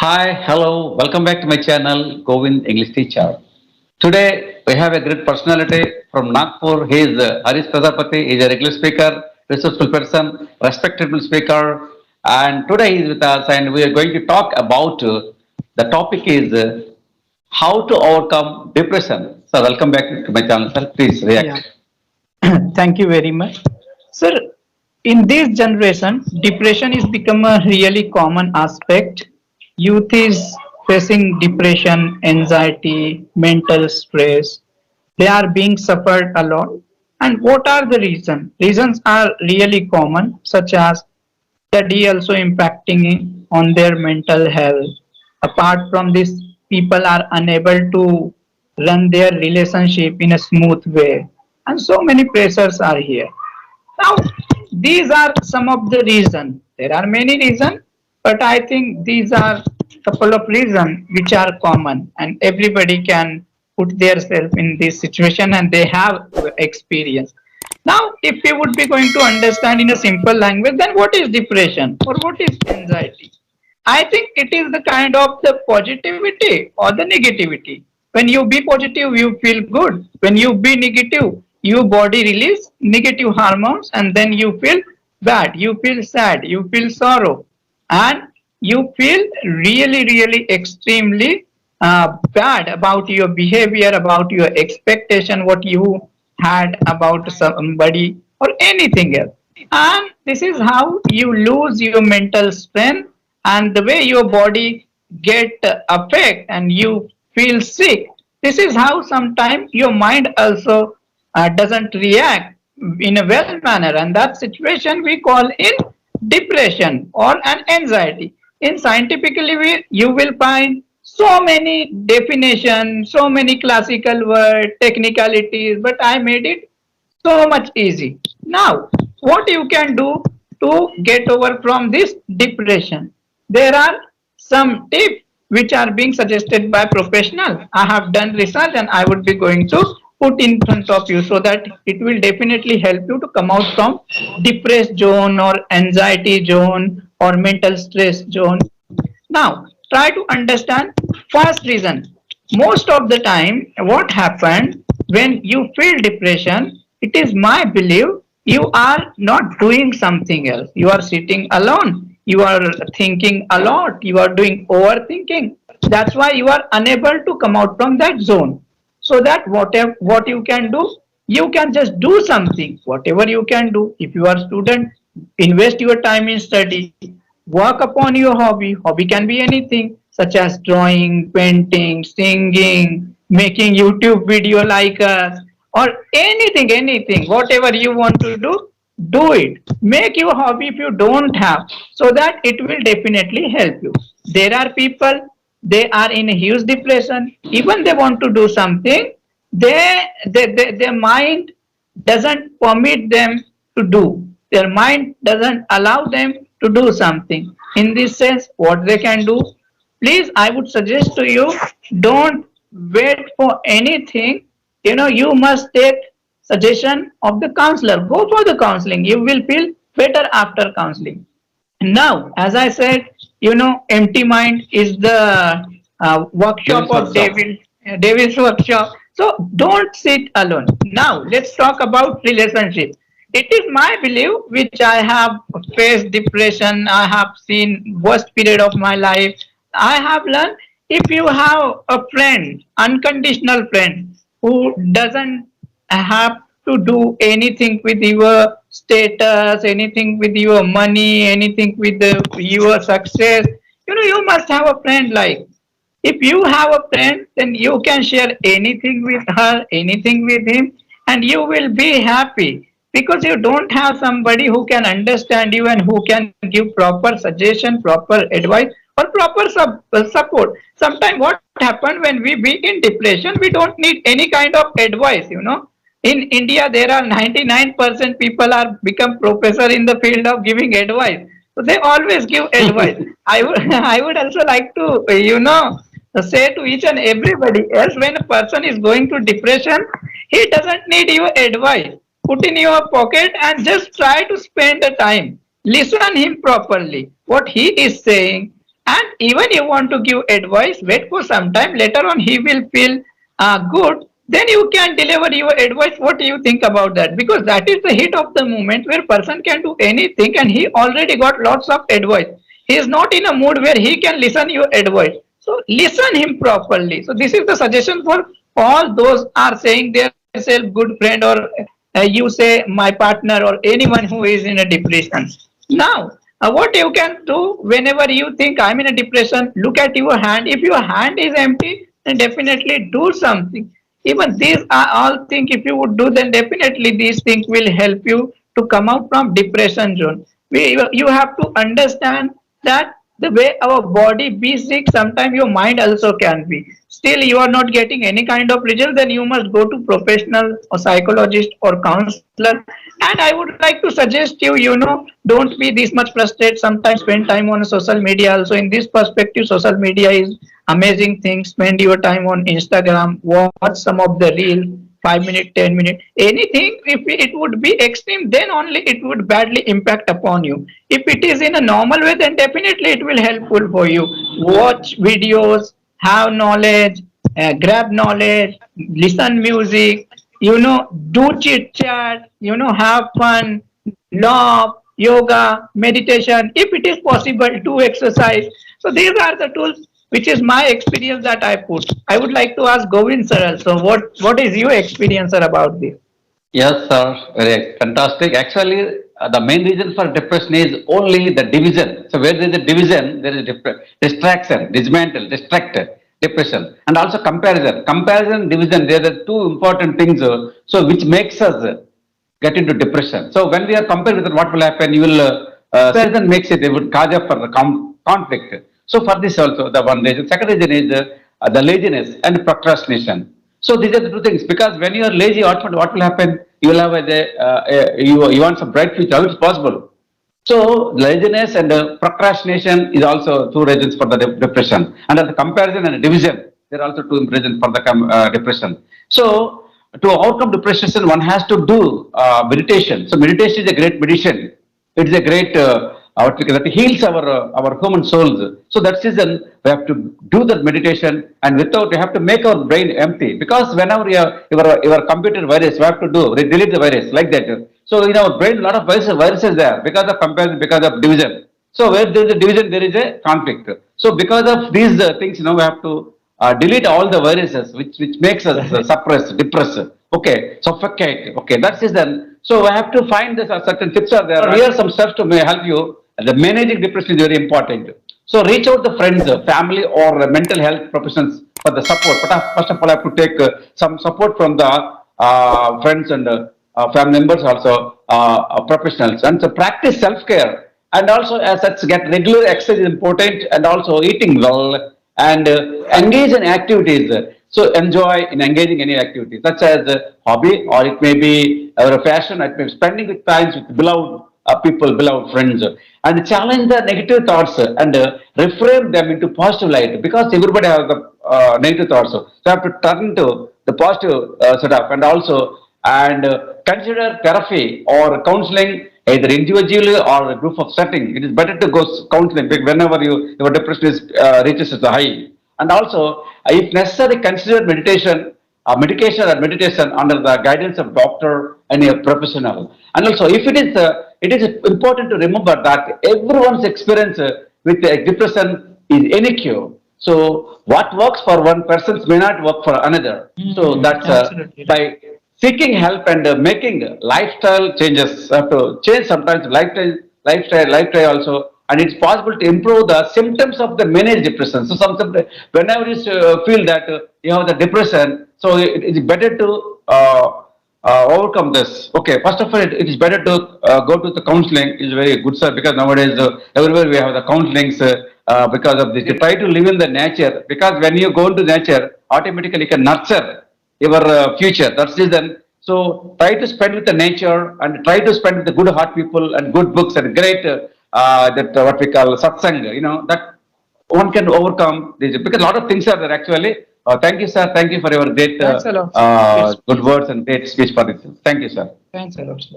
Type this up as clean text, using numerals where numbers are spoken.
Hi, hello, welcome back to my channel, Govind English Teacher. Today we have a great personality from Nagpur. He is Harish Prajapati. He is a regular speaker, resourceful person, respectable speaker. And today he is with us, and we are going to talk about the topic is how to overcome depression. So, welcome back to my channel, sir. Please Yeah, react. thank you very much. Sir, in this generation, depression is become a really common aspect. Youth is facing depression, anxiety, mental stress. They are being suffered a lot. And what are the reasons? Reasons are really common, such as study also impacting on their mental health. Apart from this, people are unable to run their relationship in a smooth way, and so many pressures are here. Now, these are some of the reasons. There are many reasons, but I think these are couple of reasons which are common, and everybody can put themselves in this situation, and they have experience. Now, if we would be going to understand in a simple language, then what is depression or what is anxiety? I think it is the kind of the positivity or the negativity. When you be positive, you feel good. When you be negative, your body release negative hormones and then you feel bad, you feel sad, you feel sorrow, and you feel really, really extremely bad about your behavior, about your expectation, what you had about somebody or anything else. And this is how you lose your mental strength, and the way your body get affect and you feel sick. This is how sometimes your mind also doesn't react in a well manner, and that situation we call in depression or an anxiety. In scientifically, you will find so many definitions, so many classical words, technicalities, but I made it so much easy. Now, what you can do to get over from this depression? There are some tips which are being suggested by professionals. I have done research and I would be going to put in front of you so that it will definitely help you to come out from depressed zone or anxiety zone or mental stress zone. Now, try to understand first reason. Most of the time, what happened when you feel depression, it is my belief you are not doing something else. You are sitting alone. You are thinking a lot. You are doing overthinking. That's why you are unable to come out from that zone. So that whatever what you can do, you can just do something. Whatever you can do. If you are student, invest your time in study. Work upon your hobby. Hobby can be anything such as drawing, painting, singing, making YouTube video like us, or anything, whatever you want to do it. Make your hobby if you don't have, so that it will definitely help you. There are people, they are in a huge depression, even they want to do something, their mind doesn't permit them to do. Their mind doesn't allow them to do something. In this sense, what they can do, please, I would suggest to you, don't wait for anything. You must take suggestion of the counselor. Go for the counseling. You will feel better after counseling. Now, as I said, empty mind is the workshop Devil's of workshop. devil's workshop. So don't sit alone. Now, let's talk about relationship. It is my belief, which I have faced depression. I have seen worst period of my life. I have learned, if you have a friend, unconditional friend, who doesn't have to do anything with your status, anything with your money, anything with your success. You must have a friend like. If you have a friend, then you can share anything with her, anything with him, and you will be happy because you don't have somebody who can understand you and who can give proper suggestion, proper advice, or proper support. Sometimes what happens when we be in depression, we don't need any kind of advice. In India, there are 99% people are become professor in the field of giving advice. So they always give advice. I would I would also like to say to each and everybody else, when a person is going to depression, he doesn't need your advice. Put in your pocket and just try to spend the time. Listen him properly. What he is saying, And even you want to give advice, wait for some time. Later on, he will feel good. Then you can deliver your advice. What do you think about that? Because that is the hit of the moment where person can do anything, and he already got lots of advice. He is not in a mood where he can listen your advice. So listen him properly. So this is the suggestion for all those are saying their self good friend, or you say my partner, or anyone who is in a depression. Now, what you can do whenever you think I'm in a depression, look at your hand. If your hand is empty, then definitely do something. Even these are all things, if you would do, then definitely these things will help you to come out from depression zone. You have to understand that the way our body be sick, sometimes your mind also can be. Still, you are not getting any kind of result, then you must go to professional or psychologist or counselor. And I would like to suggest you, don't be this much frustrated. Sometimes spend time on social media also. In this perspective, social media is amazing thing. Spend your time on Instagram, watch some of the reels, 5 minutes, 10 minutes, anything. If it would be extreme, then only it would badly impact upon you. If it is in a normal way, then definitely it will helpful for you. Watch videos, have knowledge, grab knowledge, listen music, do chit chat, have fun, laugh, yoga, meditation. If it is possible, do exercise. So these are the tools, which is my experience that I put. I would like to ask Govind sir. So what is your experience, sir, about this? Yes, sir. Very fantastic. Actually, the main reason for depression is only the division. So where there is a division, there is distraction, dismantle, distracted, depression, and also comparison. Comparison, division. They are the two important things. So which makes us get into depression. So when we are compared with what will happen, you will season makes it. It would cause up for the conflict. So for this also the one reason. Second reason is the laziness and procrastination. So these are the two things. Because when you are lazy, what will happen? You will have you want some bright future. How it's possible? So laziness and procrastination is also two reasons for the depression. And the comparison and division, there are also two reasons for the depression. So to overcome depression, one has to do meditation. So meditation is a great medicine. It is a great what we that heals our human souls. So that's reason we have to do that meditation, and without we have to make our brain empty, because whenever your computer virus, we have to do delete the virus like that. So in our brain, a lot of viruses there because of comparison, because of division. So where there is a division, there is a conflict. So because of these things, we have to delete all the viruses which makes us suppress, depress, okay, suffocate. Okay, that's it then. So I have to find this certain tips are there. Here are some steps to may help you. The managing depression is very important. So reach out to friends, family, or mental health professionals for the support. But first of all, I have to take some support from the friends and family members, also professionals, and so practice self-care. And also, as such, get regular exercise is important, and also eating well, and engage in activities. So enjoy in engaging any activity, such as hobby, or it may be a fashion, it may be spending with times with beloved people, beloved friends, and challenge the negative thoughts and reframe them into positive light, because everybody has the negative thoughts. So you have to turn to the positive setup, and also consider therapy or counseling either individually or a group of setting. It is better to go counseling whenever your depression is reaches the high. And also, if necessary, consider medication or meditation under the guidance of doctor and a professional. And also, if it is important to remember that everyone's experience with depression is unique. So what works for one person may not work for another. So that's by seeking help and making lifestyle changes. Have to change sometimes lifestyle also, and it's possible to improve the symptoms of the managed depression. So whenever you feel that you have the depression, so it is better to overcome this. Okay, first of all, it is better to go to the counseling. Is very good, sir, because nowadays everywhere we have the counselings. Because of this, you try to live in the nature, because when you go into nature, automatically you can nurture your future. That's the reason. So try to spend with the nature, and try to spend with the good heart people and good books and great that what we call satsang. That one can overcome this, because a lot of things are there actually. Thank you, sir. Thank you for your great Thanks a lot, sir. Yes, good words and great speech for this. Thank you, sir. thanks a lot, sir.